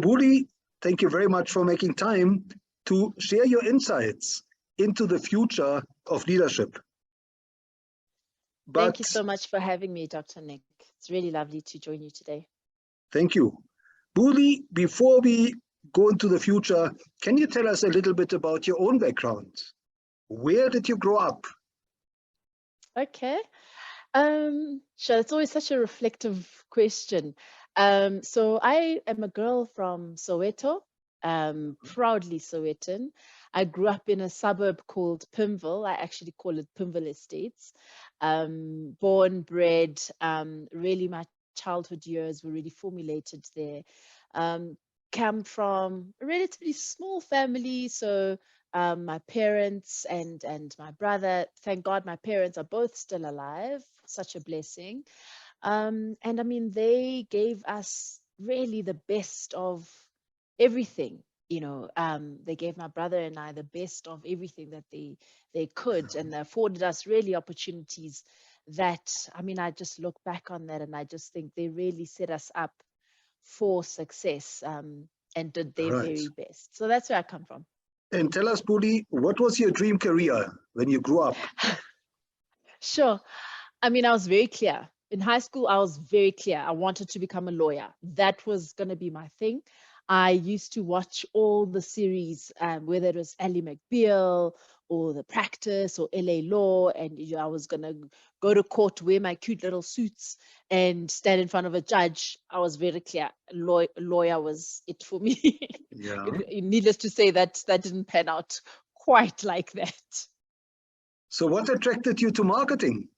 Buli, thank you very much for making time to share your insights into the future of leadership. Thank you so much for having me, Dr. Nick. It's really lovely to join you today. Thank you. Buli, before we go into the future, can you tell us a little bit about your own background? Where did you grow up? Okay. Sure, it's always such a reflective question. So I am a girl from Soweto, proudly Sowetan. I grew up in a suburb called Pimville. I actually call it Pimville Estates. Born, bred, really my childhood years were really formulated there. Came from a relatively small family, so my parents and my brother, thank God my parents are both still alive, such a blessing. And I mean, they gave us really the best of everything. They gave my brother and I the best of everything that they could, and they afforded us really opportunities that, I mean, I just look back on that and I just think they really set us up for success, and did their very best. So that's where I come from. And tell us, Buli, what was your dream career when you grew up? Sure. I mean, I was very clear. In high school, I was very clear. I wanted to become a lawyer. That was going to be my thing. I used to watch all the series, whether it was Ally McBeal or The Practice or LA Law, and I was going to go to court, wear my cute little suits, and stand in front of a judge. I was very clear. Lawyer was it for me. Yeah. Needless to say, that didn't pan out quite like that. So what attracted you to marketing?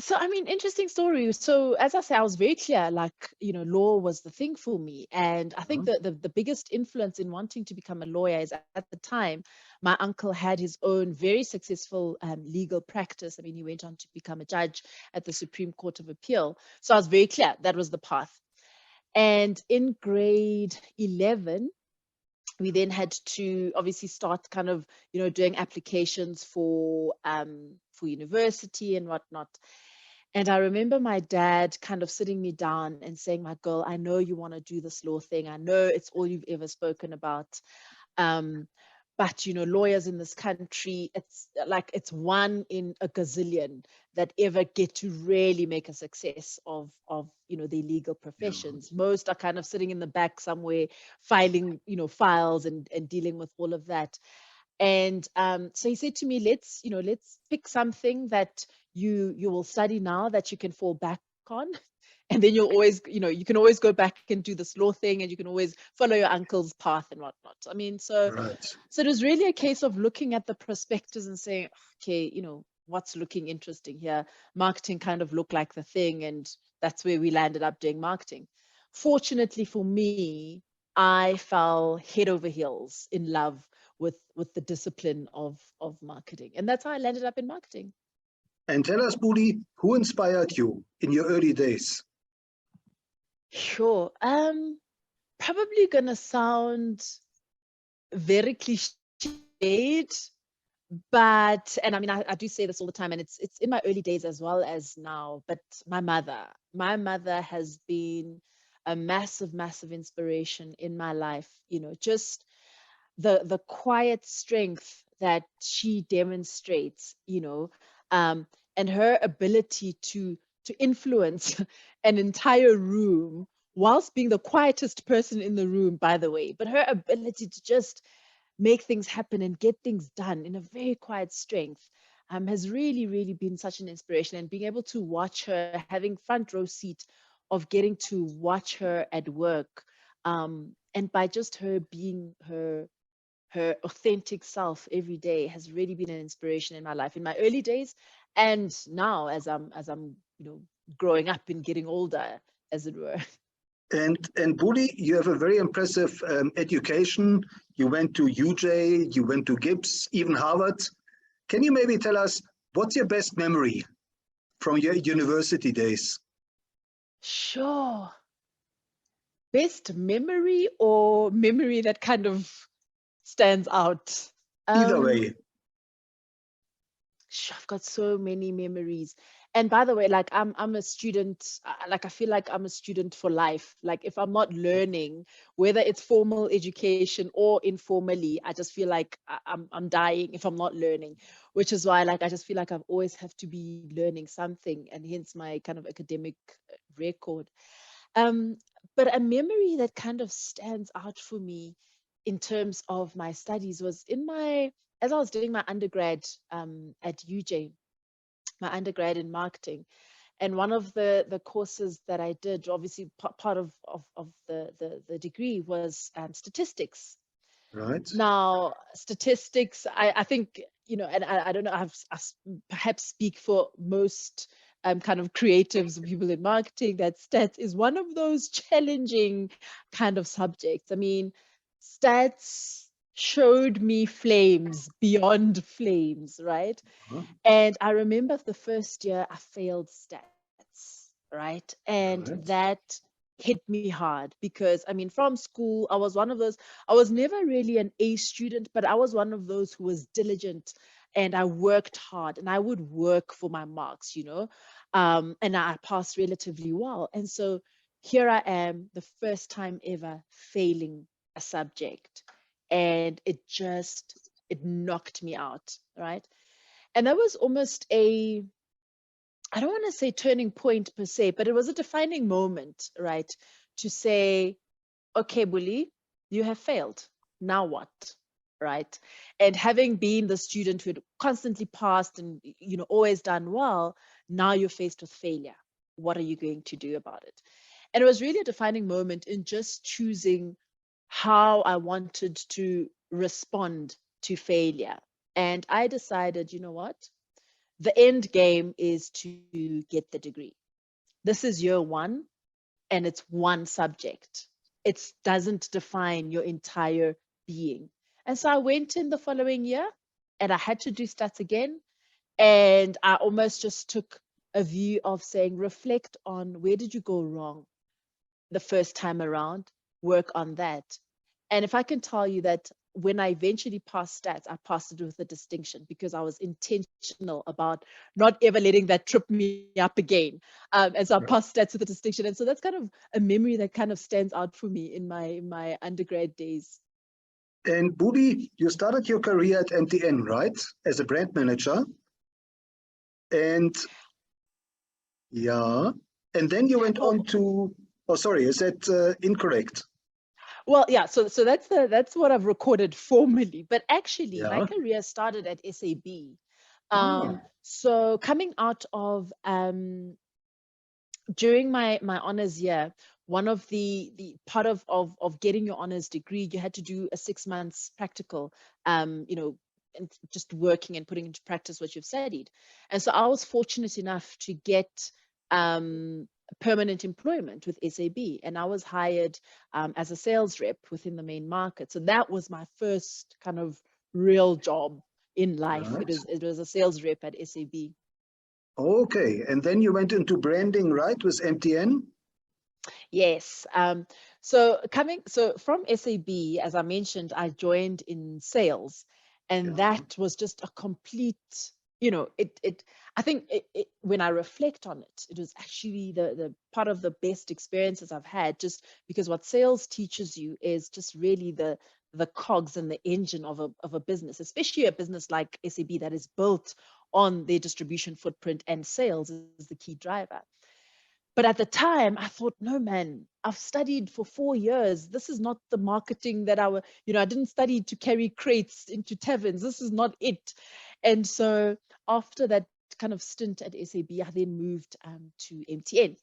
So, I mean, interesting story. So, as I say, I was very clear, like, law was the thing for me. And I think that the biggest influence in wanting to become a lawyer is at the time, my uncle had his own very successful legal practice. I mean, he went on to become a judge at the Supreme Court of Appeal. So I was very clear that was the path. And in grade 11, we then had to obviously start kind of, doing applications for university and whatnot. And I remember my dad kind of sitting me down and saying, my girl, I know you want to do this law thing. I know it's all you've ever spoken about. But, lawyers in this country, it's one in a gazillion that ever get to really make a success of their legal professions. Yeah. Most are kind of sitting in the back somewhere, filing, files and dealing with all of that. And so he said to me, let's pick something that you will study now that you can fall back on. And then you'll always, you can always go back and do this law thing, and you can always follow your uncle's path and whatnot. I mean, so it was really a case of looking at the prospectus and saying, okay, what's looking interesting here? Marketing kind of looked like the thing, and that's where we landed up doing marketing. Fortunately for me, I fell head over heels in love with the discipline of marketing, and that's how I landed up in marketing. And tell us, Buli, who inspired you in your early days? Sure. Probably gonna sound very cliched, but, and I mean, I do say this all the time, and it's in my early days as well as now, but my mother has been a massive, massive inspiration in my life. Just the quiet strength that she demonstrates, and her ability to influence an entire room whilst being the quietest person in the room, by the way, but her ability to just make things happen and get things done in a very quiet strength has really, really been such an inspiration. And being able to watch her, having front row seat of getting to watch her at work, and by just her being her authentic self every day has really been an inspiration in my life, in my early days and now as I'm growing up and getting older, as it were. And Buli, you have a very impressive education. You went to UJ, you went to Gibbs, even Harvard. Can you maybe tell us what's your best memory from your university days? Sure. Best memory or memory that kind of stands out? Either way. I've got so many memories. And by the way, like I'm a student, like I feel like I'm a student for life. Like if I'm not learning, whether it's formal education or informally, I just feel like I'm dying if I'm not learning, which is why like I just feel like I've always have to be learning something, and hence my kind of academic record. Um, but a memory that kind of stands out for me in terms of my studies was as I was doing my undergrad at UJ, my undergrad in marketing. And one of the courses that I did, obviously part of the degree was statistics. Right. Now, statistics, I think, and I don't know, perhaps speak for most kind of creatives and people in marketing, that stats is one of those challenging kind of subjects. I mean, stats showed me flames beyond flames, right? Uh-huh. And I remember the first year I failed stats, right? And Right. that hit me hard because, I mean, from school, I was one of those, I was never really an A student, but I was one of those who was diligent and I worked hard and I would work for my marks, and I passed relatively well. And so here I am, the first time ever failing a subject. And it knocked me out, right? And that was almost I don't want to say turning point per se, but it was a defining moment, right? To say, okay, Buli, you have failed. Now what? Right? And having been the student who had constantly passed and always done well, now you're faced with failure. What are you going to do about it? And it was really a defining moment in just choosing how I wanted to respond to failure. And I decided, you know what? The end game is to get the degree. This is year one, and it's one subject. It doesn't define your entire being. And so I went in the following year and I had to do stats again. And I almost just took a view of saying, reflect on where did you go wrong the first time around, work on that. And if I can tell you that when I eventually passed stats, I passed it with a distinction because I was intentional about not ever letting that trip me up again. And so I Right. passed stats with a distinction. And so that's kind of a memory that kind of stands out for me in my undergrad days. And Buli, you started your career at MTN, right? As a brand manager. And yeah, and then you went on Well, to, oh, sorry, is that incorrect? well, yeah. So that's what I've recorded formally. But actually, my Yeah. career started at SAB. Ah, So coming out of during my honors year, one of the part of getting your honors degree, you had to do a 6 months practical, and just working and putting into practice what you've studied. And so I was fortunate enough to get permanent employment with SAB, and I was hired as a sales rep within the main market. So that was my first kind of real job in life. right. It was a sales rep at SAB. Okay, and then you went into branding, right, with MTN? Yes. So from SAB, as I mentioned, I joined in sales, and Yeah. that was just a complete, I think when I reflect on it, it was actually the part of the best experiences I've had, just because what sales teaches you is just really the cogs and the engine of a business, especially a business like SAB that is built on their distribution footprint, and sales is the key driver. But at the time, I thought, no, man, I've studied for 4 years. This is not the marketing that I didn't study to carry crates into taverns. This is not it. And so after that kind of stint at SAB, I then moved to MTN.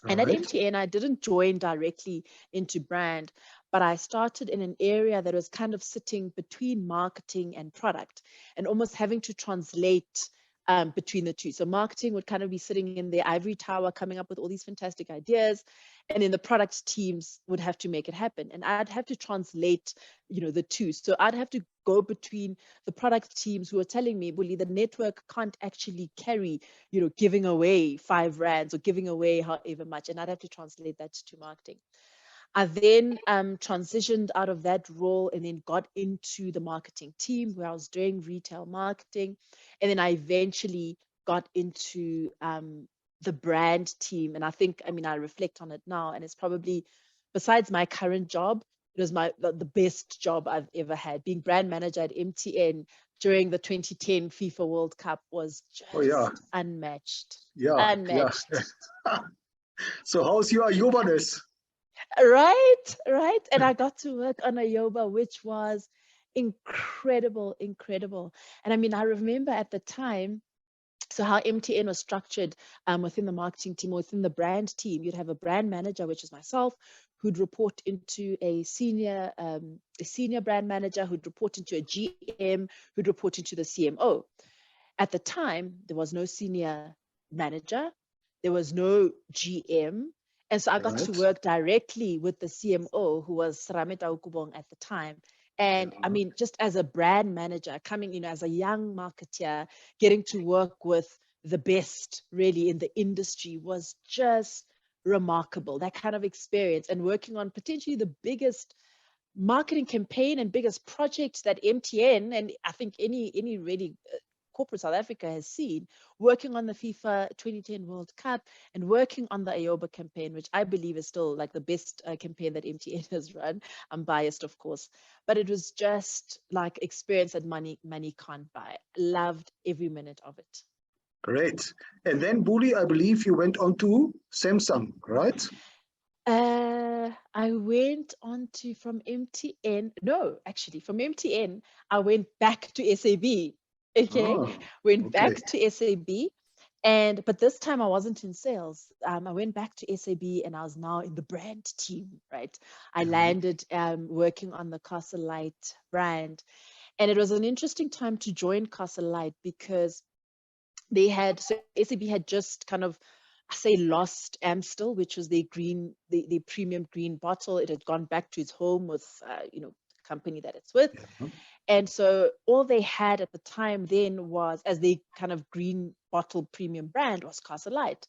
And at Right. MTN, I didn't join directly into brand, but I started in an area that was kind of sitting between marketing and product and almost having to translate between the two. So marketing would kind of be sitting in the ivory tower, coming up with all these fantastic ideas, and then the product teams would have to make it happen. And I'd have to translate, the two. So I'd have to go between the product teams who are telling me, Bully, the network can't actually carry giving away 5 rands or giving away however much. And I'd have to translate that to marketing. I then transitioned out of that role and then got into the marketing team where I was doing retail marketing. And then I eventually got into the brand team. And I think, I mean, I reflect on it now, and it's probably, besides my current job, it was the best job I've ever had. Being brand manager at MTN during the 2010 FIFA World Cup was just unmatched. Yeah, Unmatched. yeah. So how's your Yobaness? Right. And I got to work on a Yoba, which was incredible. And I mean, I remember at the time, so how MTN was structured within the marketing team, within the brand team, you'd have a brand manager, which is myself, who'd report into a senior brand manager, who'd report into a GM, who'd report into the CMO. At the time, there was no senior manager, there was no GM. And so I got to work directly with the CMO, who was Sarameta Ukubong at the time. And I mean, just as a brand manager, coming, as a young marketeer, getting to work with the best really in the industry was just remarkable. That kind of experience, and working on potentially the biggest marketing campaign and biggest project that MTN, and I think any really corporate South Africa has seen, working on the FIFA 2010 World Cup and working on the Ayoba campaign, which I believe is still like the best campaign that MTN has run. I'm biased, of course, but it was just like experience that money can't buy. Loved every minute of it. Great. And then Buli, I believe you went on to Samsung, right? I went on to from MTN. No, actually, from MTN, I went back to SAB. Okay, went back to SAB, but this time I wasn't in sales. I went back to SAB, and I was now in the brand team. Right, I landed working on the Castle Light brand, and it was an interesting time to join Castle Light because SAB had just kind of, I say, lost Amstel, which was the premium green bottle. It had gone back to its home with the company that it's with. And so all they had at the time then was, as the kind of green bottle premium brand, was Castle Light.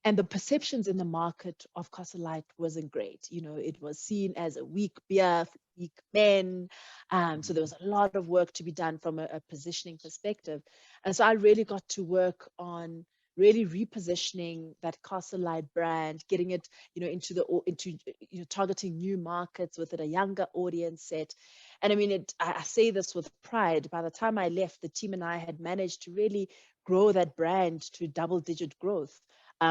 And the perceptions in the market of Castle Light wasn't great. It was seen as a weak beer for weak men. So there was a lot of work to be done from a positioning perspective. And so I really got to work on really repositioning that Castle Light brand, getting it, into targeting new markets with a younger audience set. And I mean, I say this with pride. By the time I left, the team and I had managed to really grow that brand to double-digit growth.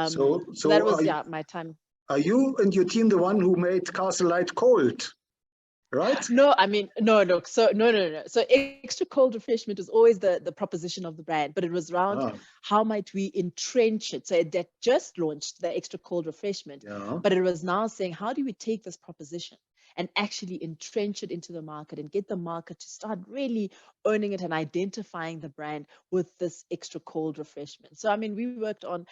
So that was my time. Are you and your team the one who made Castle Light cold? Right? No, I mean, no. So no. So extra cold refreshment is always the proposition of the brand, but it was around how might we entrench it. So that just launched the extra cold refreshment, but it was now saying, how do we take this proposition and actually entrench it into the market and get the market to start really owning it and identifying the brand with this extra cold refreshment. So, I mean, we worked on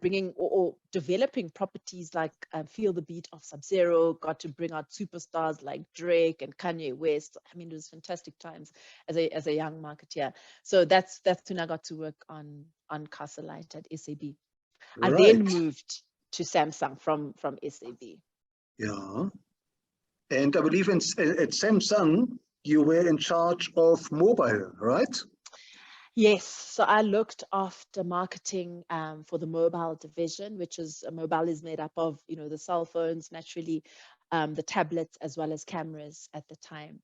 bringing or developing properties like Feel the Beat of Sub-Zero, got to bring out superstars like Drake and Kanye West. I mean, it was fantastic times as a young marketeer. So that's when I got to work on Castle Light at SAB. I then moved to Samsung from SAB. Yeah. And I believe at Samsung, you were in charge of mobile, right? Yes. So I looked after marketing for the mobile division, which is mobile is made up of, the cell phones, naturally, the tablets, as well as cameras at the time.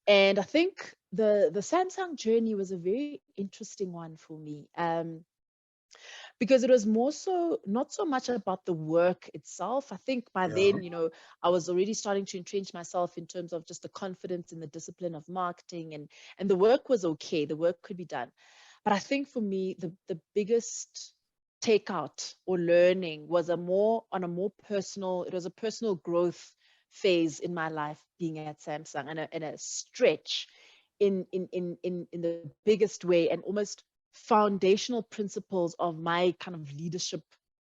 And I think the Samsung journey was a very interesting one for me. Because it was more so, not so much about the work itself. I think by then, I was already starting to entrench myself in terms of just the confidence and the discipline of marketing, and the work was okay. The work could be done. But I think for me, the biggest takeout or learning was it was a personal growth phase in my life being at Samsung, and a stretch in the biggest way, and almost foundational principles of my kind of leadership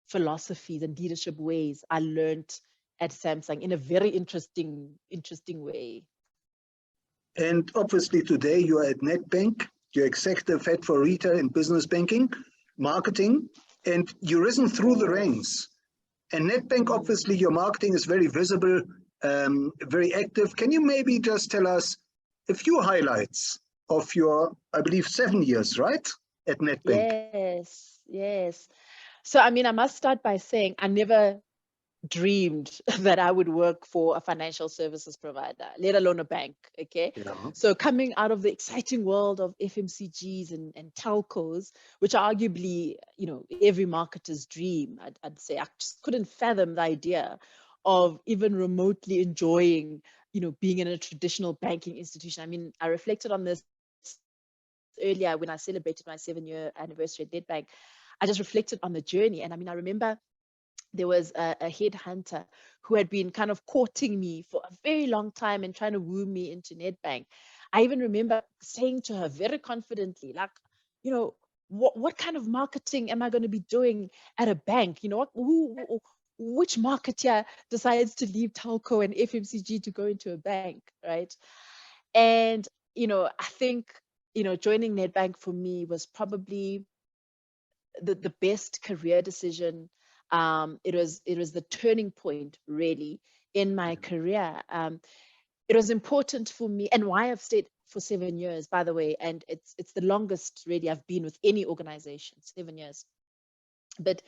philosophies and leadership ways I learned at Samsung in a very interesting way. And obviously today you are at Nedbank, you're executive head for retail and business banking, marketing, and you've risen through the ranks. And Nedbank, obviously your marketing is very visible, very active. Can you maybe just tell us a few highlights of your, I believe, 7 years, right? at Nedbank? Yes, yes. So, I mean, I must start by saying I never dreamed that I would work for a financial services provider, let alone a bank. Okay. Yeah. So coming out of the exciting world of FMCGs and telcos, which are arguably, every marketer's dream, I'd say I just couldn't fathom the idea of even remotely enjoying, being in a traditional banking institution. I mean, I reflected on this earlier when I celebrated my 7-year anniversary at Nedbank. I just reflected on the journey. And I mean, I remember there was a headhunter who had been kind of courting me for a very long time and trying to woo me into Nedbank. I even remember saying to her very confidently, like, what kind of marketing am I going to be doing at a bank? Which marketer decides to leave telco and FMCG to go into a bank, right? And, I think, joining Nedbank for me was probably the best career decision. It was the turning point really in my career. It was important for me, and why I've stayed for 7 years, by the way, and it's the longest really I've been with any organization, 7 years. But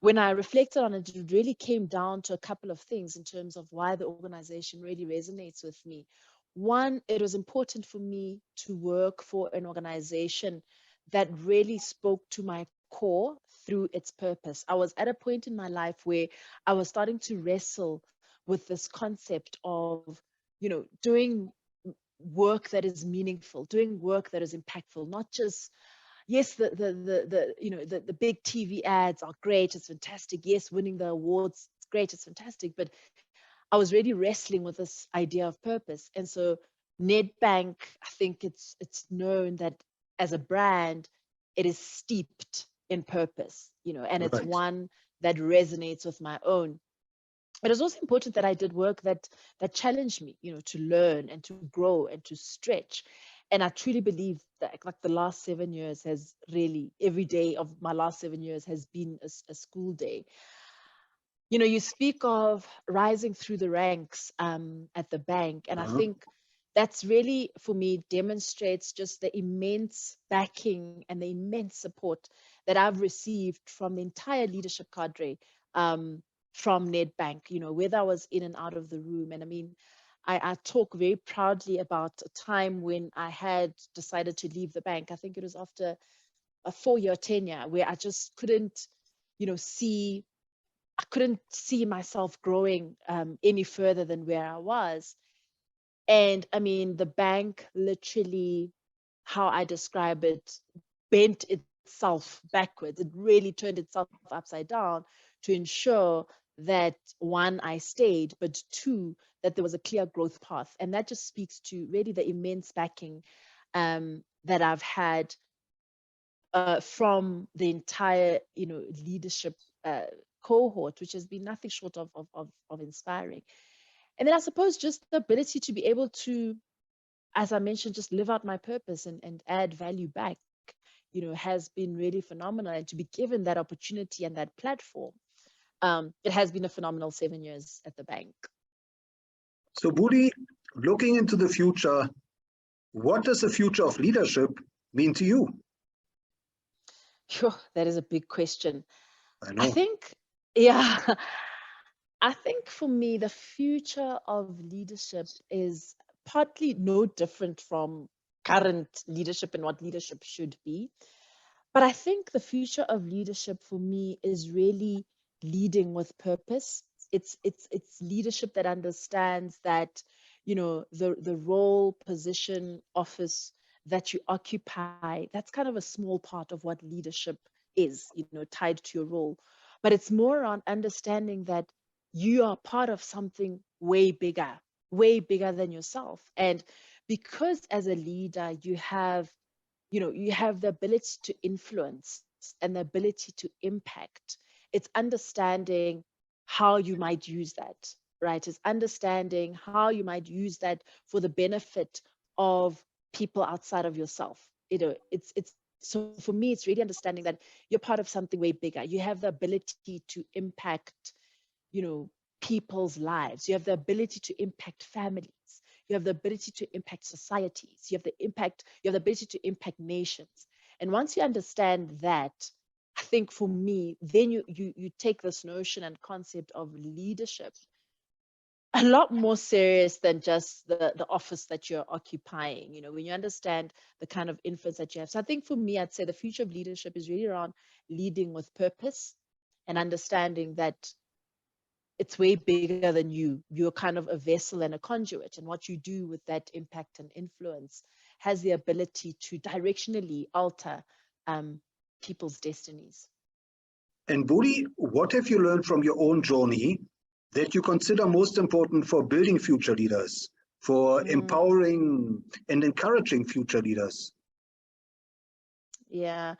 when I reflected on it, it really came down to a couple of things in terms of why the organization really resonates with me. One, it was important for me to work for an organization that really spoke to my core through its purpose. I was at a point in my life where I was starting to wrestle with this concept of, doing work that is meaningful, doing work that is impactful, not just, yes, the big TV ads are great, it's fantastic. Yes, winning the awards, it's great, it's fantastic. But I was really wrestling with this idea of purpose. And so Nedbank, I think it's known that as a brand, it is steeped in purpose, and it's Right. one that resonates with my own. But it's also important that I did work that challenged me, to learn and to grow and to stretch. And I truly believe that like the last 7 years has really, every day of my last 7 years has been a school day. You speak of rising through the ranks at the bank, and I Uh-huh. think that's really, for me, demonstrates just the immense backing and the immense support that I've received from the entire leadership cadre from Nedbank, whether I was in and out of the room. And I mean, I talk very proudly about a time when I had decided to leave the bank. I think it was after a 4-year tenure where I just couldn't, see I couldn't see myself growing any further than where I was. And I mean, the bank literally, how I describe it, bent itself backwards. It really turned itself upside down to ensure that one, I stayed, but two, that there was a clear growth path. And that just speaks to really the immense backing that I've had from the entire, leadership cohort, which has been nothing short of inspiring. And then I suppose just the ability to be able to, as I mentioned, just live out my purpose and add value back, has been really phenomenal. And to be given that opportunity and that platform, it has been a phenomenal 7 years at the bank. So, Buli, looking into the future, what does the future of leadership mean to you? Sure, that is a big question. I I know. think, yeah, I think for me, the future of leadership is partly no different from current leadership and what leadership should be. But I think the future of leadership for me is really leading with purpose. It's leadership that understands that, the role, position, office that you occupy, that's kind of a small part of what leadership is, tied to your role. But it's more around understanding that you are part of something way bigger than yourself. And because as a leader, you have the ability to influence and the ability to impact. It's understanding how you might use that, right? It's understanding how you might use that for the benefit of people outside of yourself. It's so for me, it's really understanding that you're part of something way bigger. You have the ability to impact, people's lives. You have the ability to impact families. You have the ability to impact societies. You have the ability to impact nations. And once you understand that, I think for me, then you take this notion and concept of leadership a lot more serious than just the office that you're occupying, when you understand the kind of influence that you have. So I think for me, I'd say the future of leadership is really around leading with purpose and understanding that it's way bigger than you. You're kind of a vessel and a conduit, and what you do with that impact and influence has the ability to directionally alter people's destinies. And Buli, what have you learned from your own journey that you consider most important for building future leaders, for empowering and encouraging future leaders? Yeah.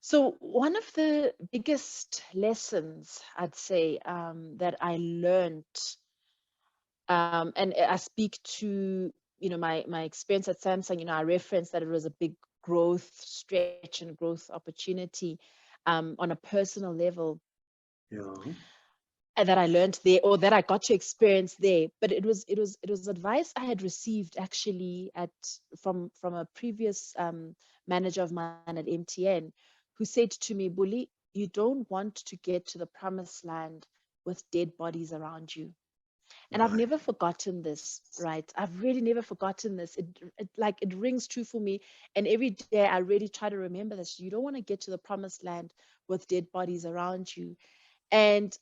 So one of the biggest lessons, I'd say, that I learned, and I speak to, my experience at Samsung, I referenced that it was a big growth stretch and growth opportunity on a personal level. Yeah. And that I learned there, or that I got to experience there. But it was advice I had received actually from a previous manager of mine at MTN, who said to me, Buli, you don't want to get to the promised land with dead bodies around you. And I've never forgotten this, right? I've really never forgotten this. It rings true for me. And every day I really try to remember this. You don't want to get to the promised land with dead bodies around you. And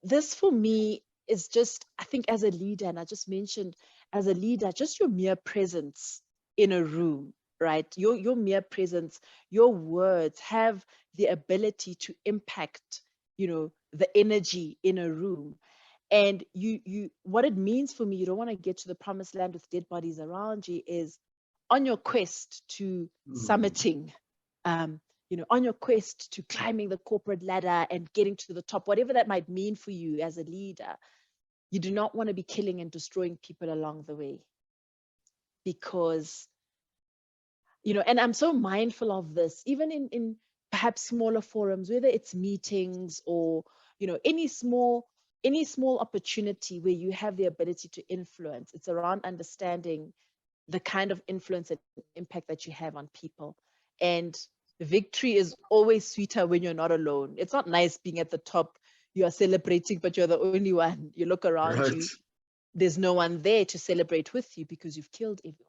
this for me is just, I think as a leader, and I just mentioned as a leader, just your mere presence in a room, right? Your mere presence, your words have the ability to impact, the energy in a room. And what it means for me, you don't want to get to the promised land with dead bodies around you, is on your quest to summiting, on your quest to climbing the corporate ladder and getting to the top, whatever that might mean for you as a leader, you do not want to be killing and destroying people along the way. Because, and I'm so mindful of this, even in perhaps smaller forums, whether it's meetings or, any small opportunity where you have the ability to influence. It's around understanding the kind of influence and impact that you have on people. And victory is always sweeter when you're not alone. It's not nice being at the top. You are celebrating, but you're the only one. You look around you. There's no one there to celebrate with you because you've killed everyone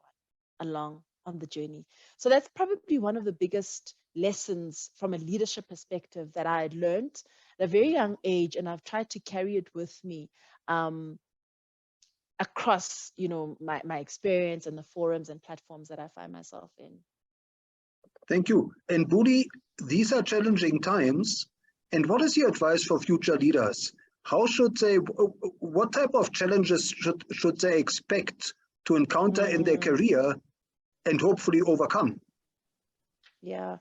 along on the journey. So that's probably one of the biggest lessons from a leadership perspective that I had learned at a very young age, and I've tried to carry it with me across, my experience and the forums and platforms that I find myself in. Thank you. And Buli, these are challenging times. And what is your advice for future leaders? How should they, what type of challenges should they expect to encounter in their career and hopefully overcome? Yeah,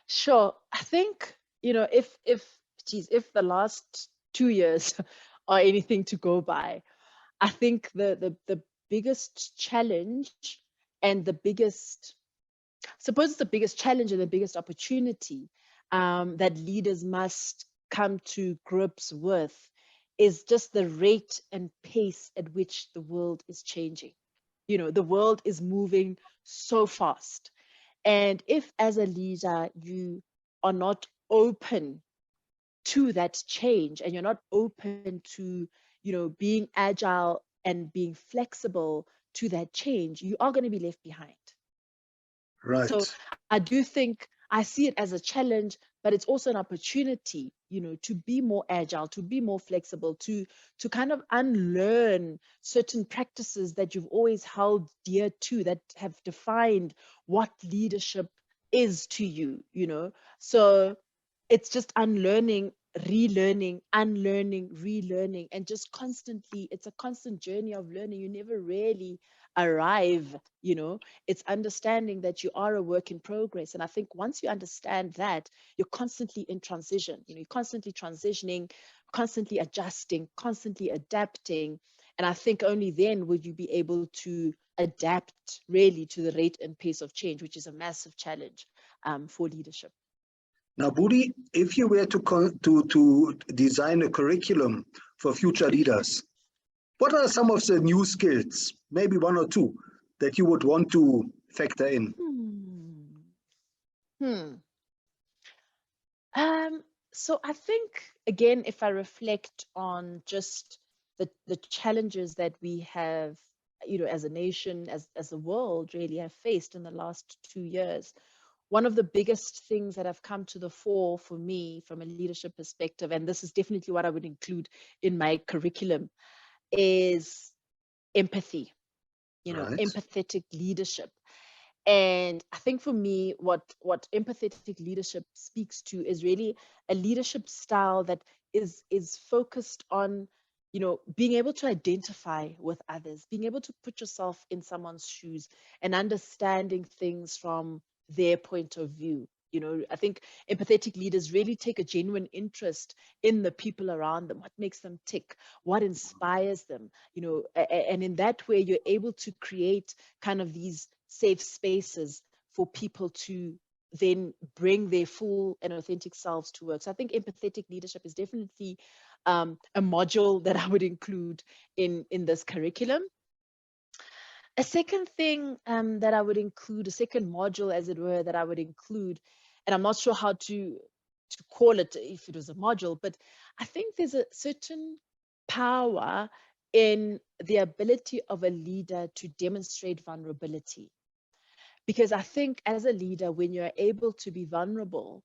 sure. I think, if the last 2 years are anything to go by, I think the biggest challenge and the biggest challenge and the biggest opportunity that leaders must come to grips with is just the rate and pace at which the world is changing. The world is moving so fast. And if as a leader, you are not open to that change, and you're not open to, being agile and being flexible to that change, you are going to be left behind. Right. So I do think I see it as a challenge, but it's also an opportunity, to be more agile, to be more flexible, to kind of unlearn certain practices that you've always held dear to, that have defined what leadership is to you, So it's just unlearning, relearning, unlearning, relearning, and just constantly, it's a constant journey of learning. You never really arrive, it's understanding that you are a work in progress. And I think once you understand that, you're constantly in transition, you're constantly transitioning, constantly adjusting, constantly adapting. And I think only then would you be able to adapt really to the rate and pace of change, which is a massive challenge for leadership. Now, Buli, if you were to design a curriculum for future leaders, what are some of the new skills, maybe one or two, that you would want to factor in? Hmm. So I think, again, if I reflect on just the challenges that we have, as a nation, as a world, really have faced in the last 2 years, one of the biggest things that have come to the fore for me from a leadership perspective, and this is definitely what I would include in my curriculum, is empathy, Right. empathetic leadership. And I think for me, what empathetic leadership speaks to is really a leadership style that is focused on, being able to identify with others, being able to put yourself in someone's shoes and understanding things from their point of view. I think empathetic leaders really take a genuine interest in the people around them, what makes them tick, what inspires them, and in that way, you're able to create kind of these safe spaces for people to then bring their full and authentic selves to work. So I think empathetic leadership is definitely a module that I would include in this curriculum. A second thing that I would include, a second module, as it were, that I would include, and I'm not sure how to call it if it was a module, but I think there's a certain power in the ability of a leader to demonstrate vulnerability. Because I think as a leader, when you're able to be vulnerable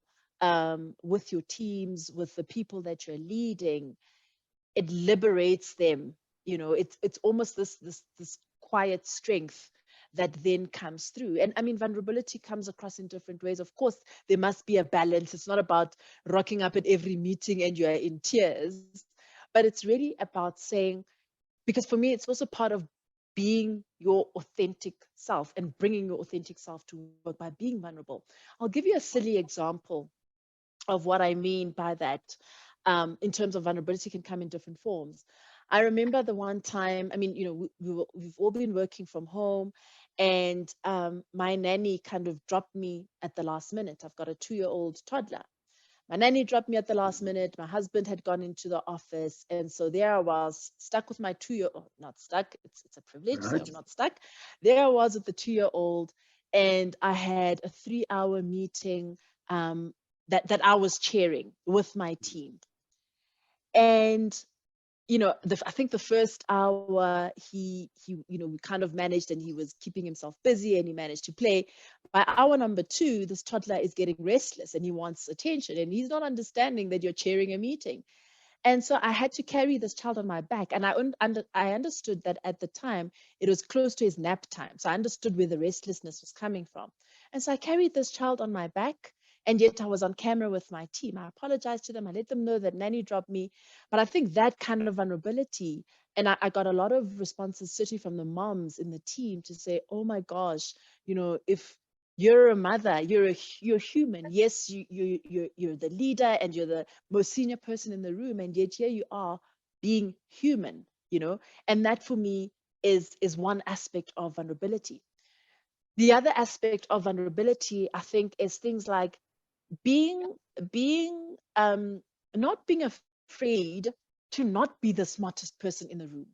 with your teams, with the people that you're leading, it liberates them. It's almost this quiet strength that then comes through. And I mean, vulnerability comes across in different ways. Of course, there must be a balance. It's not about rocking up at every meeting and you're in tears, but it's really about saying, because for me, it's also part of being your authentic self and bringing your authentic self to work by being vulnerable. I'll give you a silly example of what I mean by that. In terms of vulnerability, can come in different forms. I remember the one time, I mean, we've all been working from home, and my nanny kind of dropped me at the last minute. I've got a 2-year-old toddler. My nanny dropped me at the last minute. My husband had gone into the office. And so there I was, stuck with my 2-year-old, not stuck, it's a privilege, so Right. I'm not stuck. There I was with the 2-year-old, and I had a 3-hour meeting that I was chairing with my team. And I think the first hour we kind of managed, and he was keeping himself busy and he managed to play. By hour number 2, this toddler is getting restless and he wants attention and he's not understanding that you're chairing a meeting. And so I had to carry this child on my back, and I understood that at the time it was close to his nap time. So I understood where the restlessness was coming from. And so I carried this child on my back, and yet I was on camera with my team. I apologized to them. I let them know that nanny dropped me. But I think that kind of vulnerability, and I got a lot of responses, certainly from the moms in the team, to say, oh my gosh, if you're a mother, you're human. Yes, you're the leader and you're the most senior person in the room, and yet here you are being human, and that for me is one aspect of vulnerability. The other aspect of vulnerability, I think, is things like being being not being afraid to not be the smartest person in the room.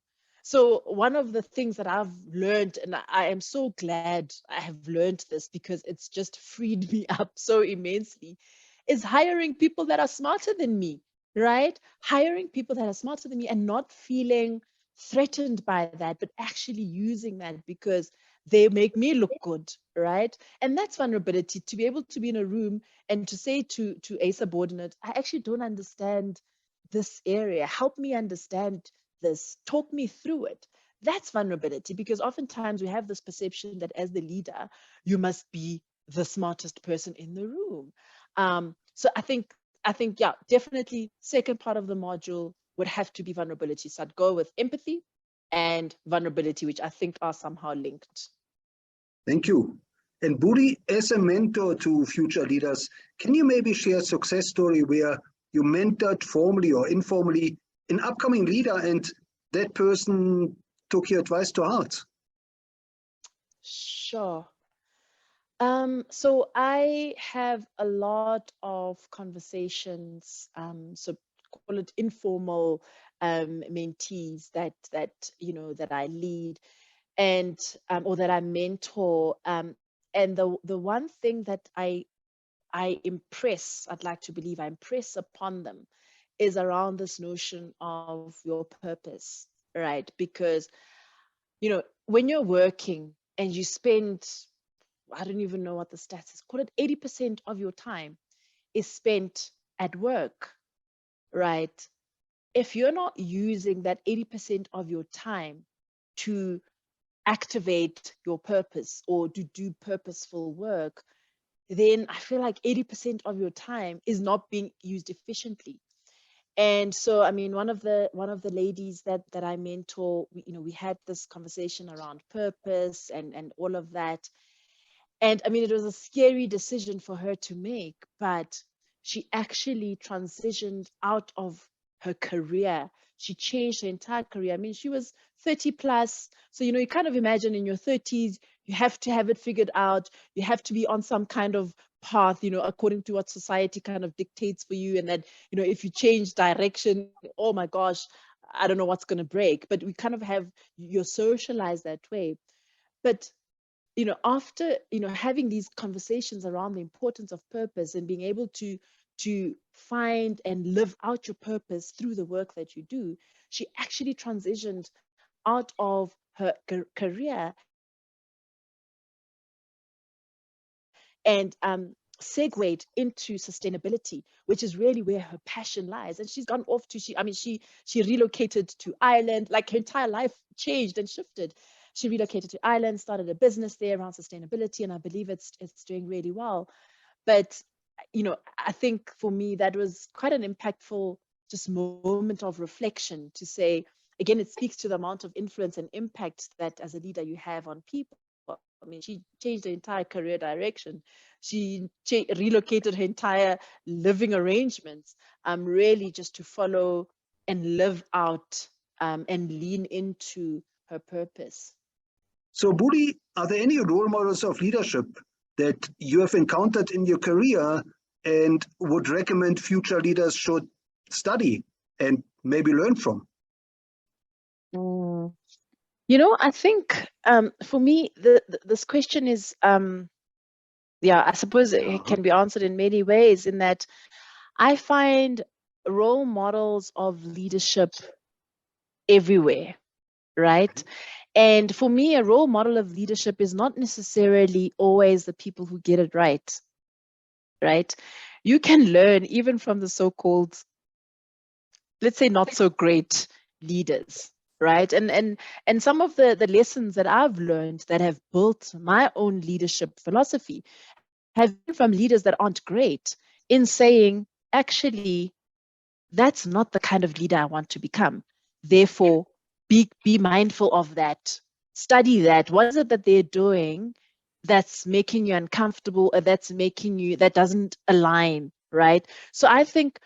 So one of the things that I've learned, and I am so glad I have learned this because it's just freed me up so immensely, is hiring people that are smarter than me, right? Hiring people that are smarter than me and not feeling threatened by that, but actually using that because they make me look good, right? And that's vulnerability, to be able to be in a room and to say to a subordinate, I actually don't understand this area. Help me understand this. Talk me through it. That's vulnerability, because oftentimes we have this perception that as the leader, you must be the smartest person in the room. So yeah, definitely second part of the module would have to be vulnerability. So I'd go with empathy and vulnerability, which I think are somehow linked. Thank you. And Buli, as a mentor to future leaders, can you maybe share a success story where you mentored formally or informally an upcoming leader and that person took your advice to heart? Sure. So I have a lot of conversations, so call it informal mentees that I lead and or that I mentor. And the one thing that I I'd like to believe I impress upon them is around this notion of your purpose, right? Because, when you're working and you spend, I don't even know what the stats is, call it 80% of your time is spent at work, right? If you're not using that 80% of your time to activate your purpose or to do purposeful work, then I feel like 80% of your time is not being used efficiently. And so, I mean, one of the ladies that I mentor, we had this conversation around purpose and all of that. And I mean, it was a scary decision for her to make, but she actually transitioned out of her career. She changed her entire career. I mean, she was 30 plus. So, you kind of imagine in your 30s, you have to have it figured out. You have to be on some kind of path, according to what society kind of dictates for you. And that, if you change direction, oh my gosh, I don't know what's going to break. But we kind of you're socialized that way. But after having these conversations around the importance of purpose and being able to find and live out your purpose through the work that you do, she actually transitioned out of her career and segued into sustainability, which is really where her passion lies. And she's gone off to she relocated to Ireland. Like, her entire life changed and shifted. She relocated to Ireland, started a business there around sustainability, and I believe it's doing really well. But I think for me that was quite an impactful just moment of reflection to say, again, it speaks to the amount of influence and impact that as a leader you have on people. I mean, she changed her entire career direction. She relocated her entire living arrangements, really just to follow and live out and lean into her purpose. So, Buli, are there any role models of leadership that you have encountered in your career and would recommend future leaders should study and maybe learn from? I think for me, this question is, I suppose it can be answered in many ways, in that I find role models of leadership everywhere, right? And for me, a role model of leadership is not necessarily always the people who get it right, right? You can learn even from the so-called, let's say, not so great leaders, right? And some of the lessons that I've learned that have built my own leadership philosophy have been from leaders that aren't great, in saying, actually, that's not the kind of leader I want to become. Therefore, be mindful of that. Study that. What is it that they're doing that's making you uncomfortable, or that doesn't align, right? So I think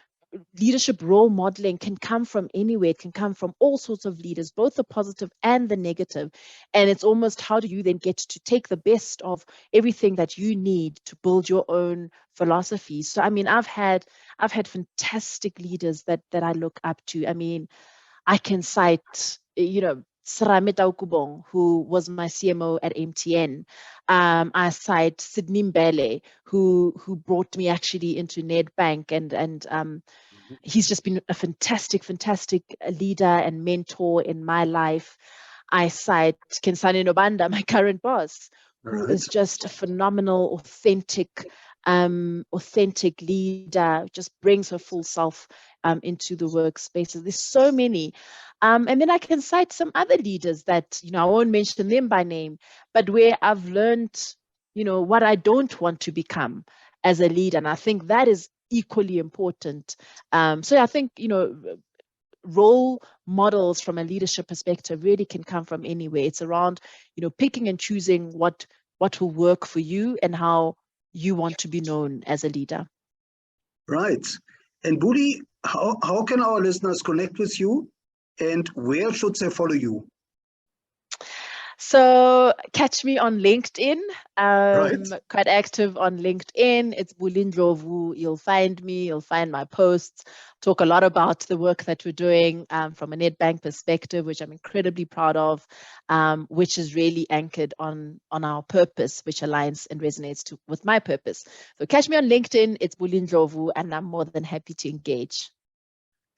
leadership role modeling can come from anywhere. It can come from all sorts of leaders, both the positive and the negative. And it's almost, how do you then get to take the best of everything that you need to build your own philosophy? So, I mean, I've had fantastic leaders that I look up to. I mean, I can cite, Saramita Ukubong, who was my CMO at MTN. I cite Sydney Mbele, who brought me actually into Nedbank, and he's just been a fantastic leader and mentor in my life. I cite Kensani Nobanda, my current boss, who is just a phenomenal, authentic leader, just brings her full self into the workspaces. There's so many. And then I can cite some other leaders that, I won't mention them by name, but where I've learned, what I don't want to become as a leader. And I think that is equally important. So I think, role models from a leadership perspective really can come from anywhere. It's around, picking and choosing what will work for you and how you want to be known as a leader. Right. And Buli, how can our listeners connect with you, and where should they follow you? So catch me on LinkedIn. Right. Quite active on LinkedIn. It's Buli Ndlovu. You'll find me. You'll find my posts. Talk a lot about the work that we're doing from a Nedbank perspective, which I'm incredibly proud of, which is really anchored on our purpose, which aligns and resonates with my purpose. So catch me on LinkedIn. It's Buli Ndlovu, and I'm more than happy to engage.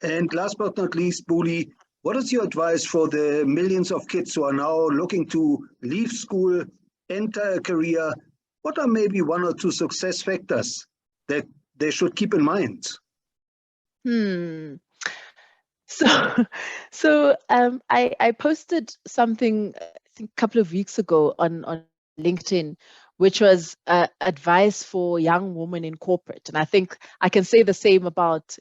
And last but not least, Buli, what is your advice for the millions of kids who are now looking to leave school, enter a career? What are maybe one or two success factors that they should keep in mind? I posted something, I think, a couple of weeks ago on LinkedIn, which was advice for young women in corporate. And I think I can say the same about,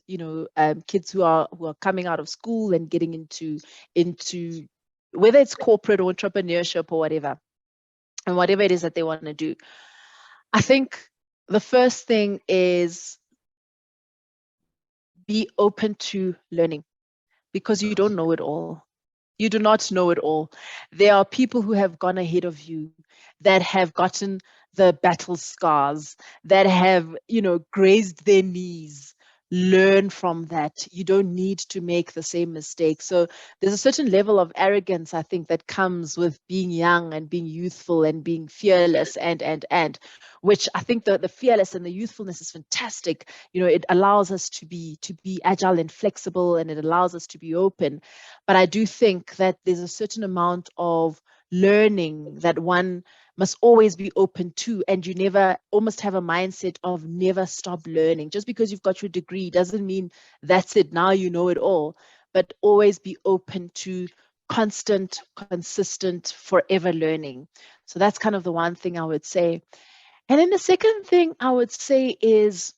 kids who are coming out of school and getting into whether it's corporate or entrepreneurship or whatever, and whatever it is that they want to do. I think the first thing is be open to learning, because you don't know it all. You do not know it all. There are people who have gone ahead of you that have gotten the battle scars, that have, grazed their knees. Learn from that. You don't need to make the same mistake. So there's a certain level of arrogance, I think, that comes with being young and being youthful and being fearless and which I think the fearless and the youthfulness is fantastic. It allows us to be agile and flexible, and it allows us to be open. But I do think that there's a certain amount of learning that one must always be open to, and you never almost have a mindset of never stop learning. Just because you've got your degree doesn't mean that's it, now you know it all, but always be open to constant, consistent, forever learning. So that's kind of the one thing I would say. And then the second thing I would say is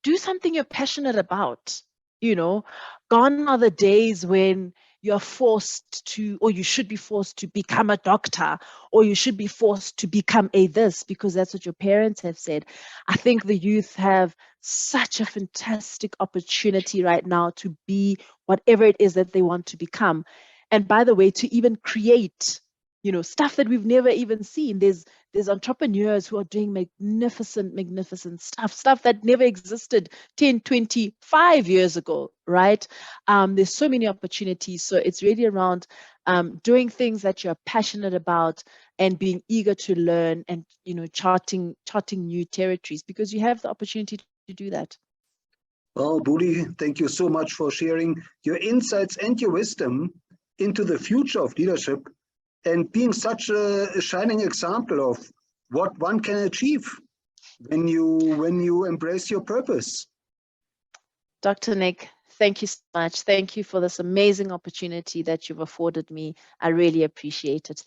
do something you're passionate about. Gone are the days when you're forced to, or you should be forced to become a doctor, or you should be forced to become a this because that's what your parents have said. I think the youth have such a fantastic opportunity right now to be whatever it is that they want to become. And by the way, to even create, stuff that we've never even seen. There's entrepreneurs who are doing magnificent stuff that never existed 10, 25 years ago, right? There's so many opportunities. So it's really around doing things that you're passionate about and being eager to learn and, charting new territories, because you have the opportunity to do that. Well, Buli, thank you so much for sharing your insights and your wisdom into the future of leadership, and being such a shining example of what one can achieve when you embrace your purpose. Dr. Nick, thank you so much. Thank you for this amazing opportunity that you've afforded me. I really appreciate it.